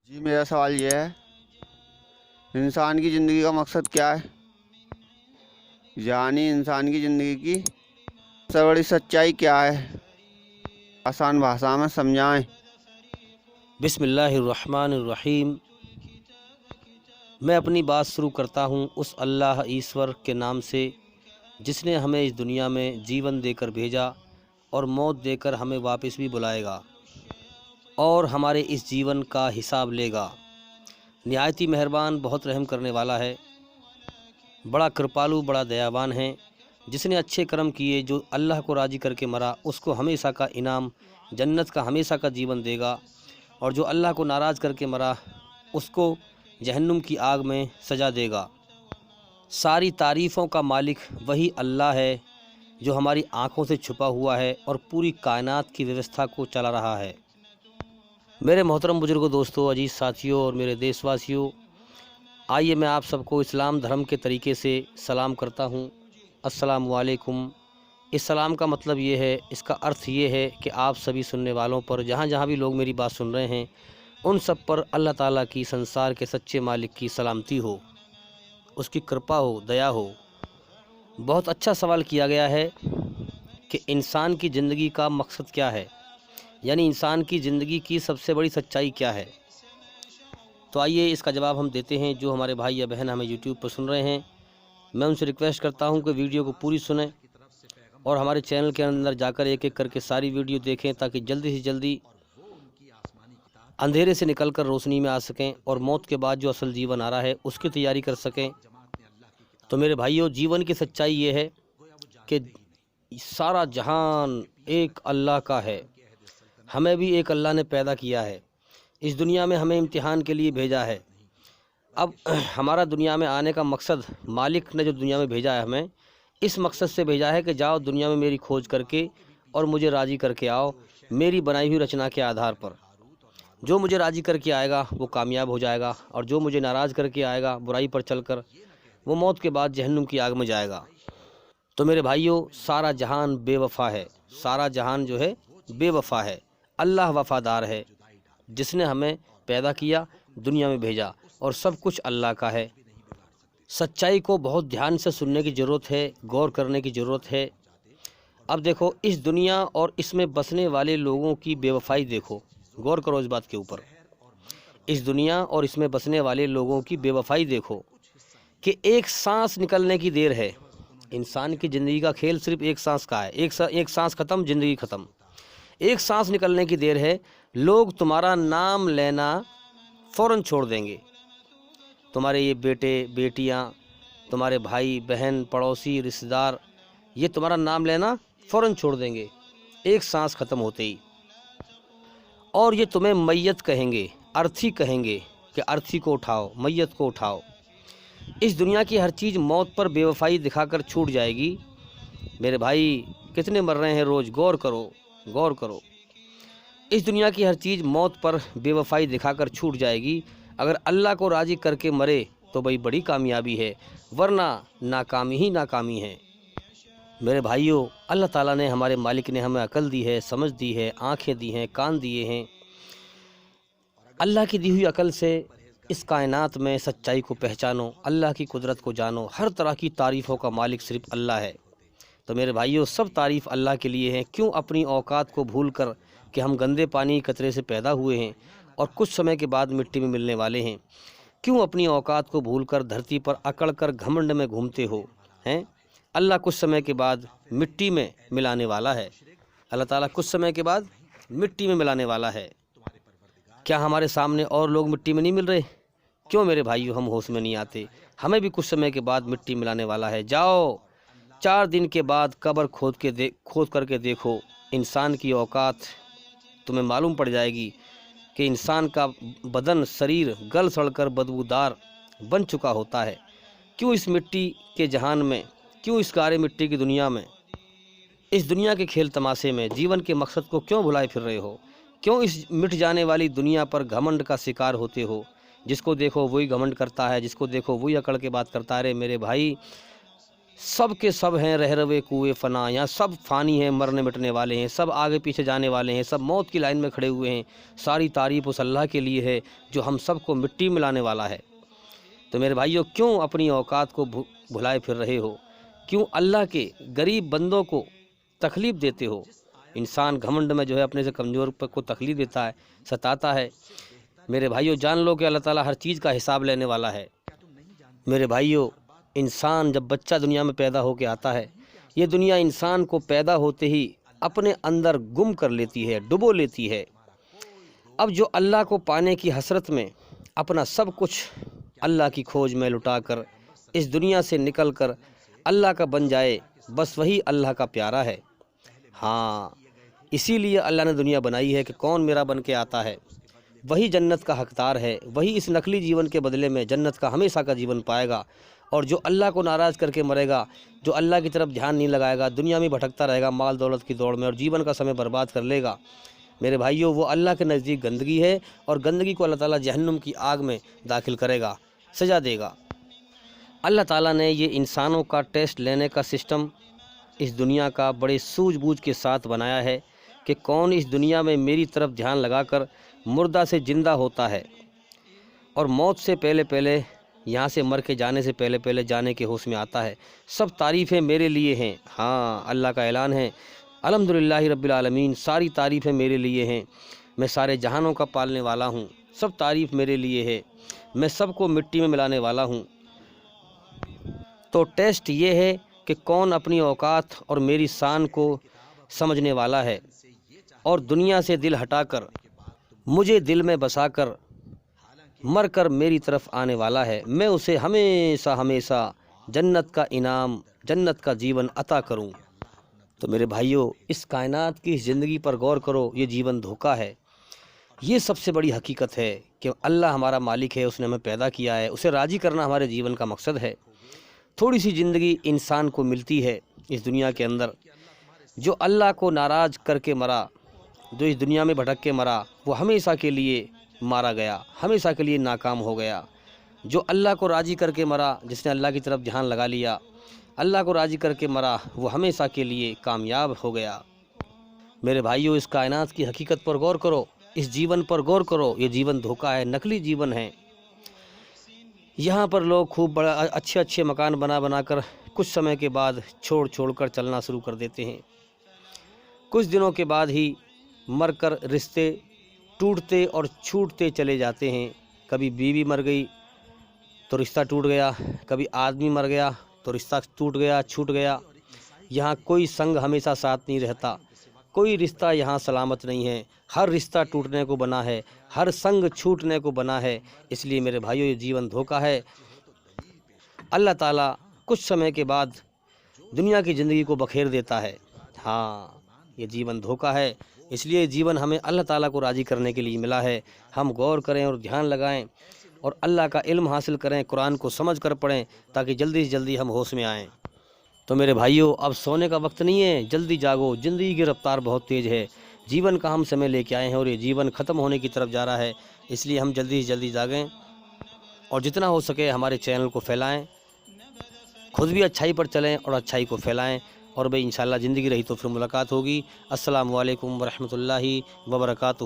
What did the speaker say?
जी मेरा सवाल ये है, इंसान की ज़िंदगी का मकसद क्या है? यानी इंसान की ज़िंदगी की सबसे बड़ी सच्चाई क्या है? आसान भाषा में समझाएं। बिस्मिल्लाहिर्रहमानिर्रहीम। मैं अपनी बात शुरू करता हूँ उस अल्लाह ईश्वर के नाम से जिसने हमें इस दुनिया में जीवन देकर भेजा और मौत देकर हमें वापस भी बुलाएगा और हमारे इस जीवन का हिसाब लेगा। निहायत ही मेहरबान, बहुत रहम करने वाला है, बड़ा कृपालु, बड़ा दयावान है। जिसने अच्छे कर्म किए, जो अल्लाह को राज़ी करके मरा, उसको हमेशा का इनाम जन्नत का हमेशा का जीवन देगा, और जो अल्लाह को नाराज़ करके मरा उसको जहन्नुम की आग में सजा देगा। सारी तारीफ़ों का मालिक वही अल्लाह है जो हमारी आँखों से छुपा हुआ है और पूरी कायनात की व्यवस्था को चला रहा है। मेरे मोहतरम बुजुर्गों, दोस्तों, अजीज़ साथियों और मेरे देशवासियों, आइए मैं आप सबको इस्लाम धर्म के तरीके से सलाम करता हूँ। अस्सलामु अलैकुम। इस सलाम का मतलब ये है, इसका अर्थ ये है कि आप सभी सुनने वालों पर, जहाँ जहाँ भी लोग मेरी बात सुन रहे हैं, उन सब पर अल्लाह ताला की, संसार के सच्चे मालिक की सलामती हो, उसकी कृपा हो, दया हो। बहुत अच्छा सवाल किया गया है कि इंसान की ज़िंदगी का मकसद क्या है, यानी इंसान की ज़िंदगी की सबसे बड़ी सच्चाई क्या है। तो आइए इसका जवाब हम देते हैं। जो हमारे भाई या बहन हमें यूट्यूब पर सुन रहे हैं, मैं उनसे रिक्वेस्ट करता हूं कि वीडियो को पूरी सुनें और हमारे चैनल के अंदर जाकर एक एक करके सारी वीडियो देखें, ताकि जल्दी से जल्दी अंधेरे से निकलकर रोशनी में आ सकें और मौत के बाद जो असल जीवन आ रहा है उसकी तैयारी कर सकें। तो मेरे भाइयों, जीवन की सच्चाई ये है कि सारा जहान एक अल्लाह का है। हमें भी एक अल्लाह ने पैदा किया है, इस दुनिया में हमें इम्तिहान के लिए भेजा है। अब हमारा दुनिया में आने का मकसद, मालिक ने जो दुनिया में भेजा है, हमें इस मकसद से भेजा है कि जाओ दुनिया में मेरी खोज करके और मुझे राज़ी करके आओ, मेरी बनाई हुई रचना के आधार पर। जो मुझे राज़ी करके आएगा वो कामयाब हो जाएगा, और जो मुझे नाराज़ करके आएगा बुराई पर चलकर, वो मौत के बाद जहन्नुम की आग में जाएगा। तो मेरे भाइयों, सारा जहान बेवफा है, सारा जहान जो है बेवफा है। अल्लाह वफ़ादार है, जिसने हमें पैदा किया, दुनिया में भेजा, और सब कुछ अल्लाह का है। सच्चाई को बहुत ध्यान से सुनने की ज़रूरत है, गौर करने की ज़रूरत है। अब देखो, इस दुनिया और इसमें बसने वाले लोगों की बेवफाई देखो, गौर करो इस बात के ऊपर। इस दुनिया और इसमें बसने वाले लोगों की बेवफाई देखो कि एक सांस निकलने की देर है। इंसान की ज़िंदगी का खेल सिर्फ एक सांस का है। एक सांस ख़त्म, ज़िंदगी ख़त्म। एक सांस निकलने की देर है, लोग तुम्हारा नाम लेना फ़ौरन छोड़ देंगे। तुम्हारे ये बेटे बेटियां, तुम्हारे भाई बहन, पड़ोसी, रिश्तेदार, ये तुम्हारा नाम लेना फ़ौरन छोड़ देंगे एक सांस ख़त्म होते ही। और ये तुम्हें मैयत कहेंगे, अर्थी कहेंगे कि अर्थी को उठाओ, मैयत को उठाओ। इस दुनिया की हर चीज़ मौत पर बेवफाई दिखाकर छूट जाएगी। मेरे भाई, कितने मर रहे हैं रोज़, गौर करो, गौर करो। इस दुनिया की हर चीज़ मौत पर बेवफाई दिखाकर छूट जाएगी। अगर अल्लाह को राज़ी करके मरे तो भाई बड़ी कामयाबी है, वरना नाकामी ही नाकामी है। मेरे भाइयों, अल्लाह ताला ने, हमारे मालिक ने हमें अकल दी है, समझ दी है, आँखें दी हैं, कान दिए हैं। अल्लाह की दी हुई अकल से इस कायनात में सच्चाई को पहचानो, अल्लाह की कुदरत को जानो। हर तरह की तारीफ़ों का मालिक सिर्फ अल्लाह है। तो मेरे भाइयों, सब तारीफ़ अल्लाह के लिए है। क्यों अपनी औकात को भूल कर कि हम गंदे पानी कतरे से पैदा हुए हैं और कुछ समय के बाद मिट्टी में मिलने वाले हैं, क्यों अपनी औकात को भूलकर धरती पर अकड़ कर घमंड में घूमते हो हैं? अल्लाह कुछ समय के बाद मिट्टी में मिलाने वाला है। अल्लाह ताला कुछ समय के बाद मिट्टी में मिलाने वाला है। क्या हमारे सामने और लोग मिट्टी में नहीं मिल रहे? क्यों मेरे भाइयों, हम होश में नहीं आते? हमें भी कुछ समय के बाद मिट्टी मिलाने वाला है। जाओ 4 दिन के बाद कब्र खोद करके देखो, इंसान की औकात तुम्हें मालूम पड़ जाएगी कि इंसान का बदन, शरीर गल सड़कर बदबूदार बन चुका होता है। क्यों इस मिट्टी के जहान में, क्यों इस कारे मिट्टी की दुनिया में, इस दुनिया के खेल तमाशे में जीवन के मकसद को क्यों भुलाए फिर रहे हो? क्यों इस मिट जाने वाली दुनिया पर घमंड का शिकार होते हो? जिसको देखो वही घमंड करता है, जिसको देखो वही अकड़ के बात करता है। अरे मेरे भाई, سب کے سب ہیں رہ روے کوئے فنا، یہاں سب فانی ہیں، مرنے مٹنے والے ہیں، سب آگے پیچھے جانے والے ہیں، سب موت کی لائن میں کھڑے ہوئے ہیں۔ ساری تعریف اس اللہ کے لیے ہے جو ہم سب کو مٹی میں لانے والا ہے۔ تو میرے بھائیوں، کیوں اپنی اوقات کو بھلائے پھر رہے ہو؟ کیوں اللہ کے غریب بندوں کو تکلیف دیتے ہو؟ انسان گھمنڈ میں جو ہے اپنے سے کمزور کو تکلیف دیتا ہے، ستاتا ہے۔ میرے بھائیوں، جان لو کہ اللہ تعالیٰ ہر چیز کا حساب لینے والا ہے۔ میرے بھائیوں، انسان جب بچہ دنیا میں پیدا ہو کے آتا ہے، یہ دنیا انسان کو پیدا ہوتے ہی اپنے اندر گم کر لیتی ہے، ڈبو لیتی ہے۔ اب جو اللہ کو پانے کی حسرت میں اپنا سب کچھ اللہ کی کھوج میں لٹا کر اس دنیا سے نکل کر اللہ کا بن جائے، بس وہی اللہ کا پیارا ہے۔ ہاں، اسی لیے اللہ نے دنیا بنائی ہے کہ کون میرا بن کے آتا ہے وہی جنت کا حقدار ہے، وہی اس نقلی جیون کے بدلے میں جنت کا ہمیشہ کا جیون پائے گا۔ اور جو اللہ کو ناراض کر کے مرے گا، جو اللہ کی طرف دھیان نہیں لگائے گا، دنیا میں بھٹکتا رہے گا مال دولت کی دوڑ میں اور جیون کا سمے برباد کر لے گا، میرے بھائیوں، وہ اللہ کے نزدیک گندگی ہے، اور گندگی کو اللہ تعالیٰ جہنم کی آگ میں داخل کرے گا، سزا دے گا۔ اللہ تعالیٰ نے یہ انسانوں کا ٹیسٹ لینے کا سسٹم اس دنیا کا بڑے سوجھ بوجھ کے ساتھ بنایا ہے کہ کون اس دنیا میں میری طرف دھیان لگا کر مردہ سے زندہ ہوتا ہے اور موت سے پہلے پہلے، یہاں سے مر کے جانے سے پہلے پہلے جانے کے ہوش میں آتا ہے۔ سب تعریفیں میرے لیے ہیں۔ ہاں، اللہ کا اعلان ہے، الحمدللہ رب العالمین، ساری تعریفیں میرے لیے ہیں، میں سارے جہانوں کا پالنے والا ہوں، سب تعریف میرے لیے ہے، میں سب کو مٹی میں ملانے والا ہوں۔ تو ٹیسٹ یہ ہے کہ کون اپنی اوقات اور میری شان کو سمجھنے والا ہے اور دنیا سے دل ہٹا کر مجھے دل میں بسا کر مر کر میری طرف آنے والا ہے۔ میں اسے ہمیشہ ہمیشہ جنت کا انعام، جنت کا جیون عطا کروں۔ تو میرے بھائیوں، اس کائنات کی زندگی پر غور کرو، یہ جیون دھوکہ ہے۔ یہ سب سے بڑی حقیقت ہے کہ اللہ ہمارا مالک ہے، اس نے ہمیں پیدا کیا ہے، اسے راضی کرنا ہمارے جیون کا مقصد ہے۔ تھوڑی سی زندگی انسان کو ملتی ہے اس دنیا کے اندر، جو اللہ کو ناراض کر کے مرا، جو اس دنیا میں بھٹک کے مرا، وہ ہمیشہ کے لیے مارا گیا، ہمیشہ کے لیے ناکام ہو گیا۔ جو اللہ کو راضی کر کے مرا، جس نے اللہ کی طرف دھیان لگا لیا، اللہ کو راضی کر کے مرا، وہ ہمیشہ کے لیے کامیاب ہو گیا۔ میرے بھائیوں، اس کائنات کی حقیقت پر غور کرو، اس جیون پر غور کرو، یہ جیون دھوکہ ہے، نقلی جیون ہے۔ یہاں پر لوگ خوب بڑا اچھے اچھے مکان بنا بنا کر کچھ سمے کے بعد چھوڑ کر چلنا شروع کر دیتے ہیں۔ کچھ دنوں کے بعد ہی مر کر رشتے ٹوٹتے اور چھوٹتے چلے جاتے ہیں۔ کبھی بیوی مر گئی تو رشتہ ٹوٹ گیا، کبھی آدمی مر گیا تو رشتہ ٹوٹ گیا، چھوٹ گیا۔ یہاں کوئی سنگ ہمیشہ ساتھ نہیں رہتا، کوئی رشتہ یہاں سلامت نہیں ہے، ہر رشتہ ٹوٹنے کو بنا ہے، ہر سنگ چھوٹنے کو بنا ہے۔ اس لیے میرے بھائیوں، یہ جیون دھوکہ ہے۔ اللہ تعالیٰ کچھ سمے کے بعد دنیا کی زندگی کو بکھیر دیتا ہے۔ ہاں، یہ جیون دھوکہ ہے، اس لیے جیون ہمیں اللہ تعالیٰ کو راضی کرنے کے لیے ملا ہے۔ ہم غور کریں اور دھیان لگائیں اور اللہ کا علم حاصل کریں، قرآن کو سمجھ کر پڑھیں، تاکہ جلدی سے جلدی ہم ہوش میں آئیں۔ تو میرے بھائیوں، اب سونے کا وقت نہیں ہے، جلدی جاگو، زندگی کی رفتار بہت تیز ہے، جیون کا ہم سمے لے کے آئے ہیں اور یہ جیون ختم ہونے کی طرف جا رہا ہے۔ اس لیے ہم جلدی سے جلدی جاگیں اور جتنا ہو سکے ہمارے چینل کو پھیلائیں، خود بھی اچھائی پر چلیں اور اچھائی کو پھیلائیں، اور بھئی انشاءاللہ زندگی رہی تو پھر ملاقات ہوگی۔ السلام علیکم ورحمۃ اللہ وبرکاتہ۔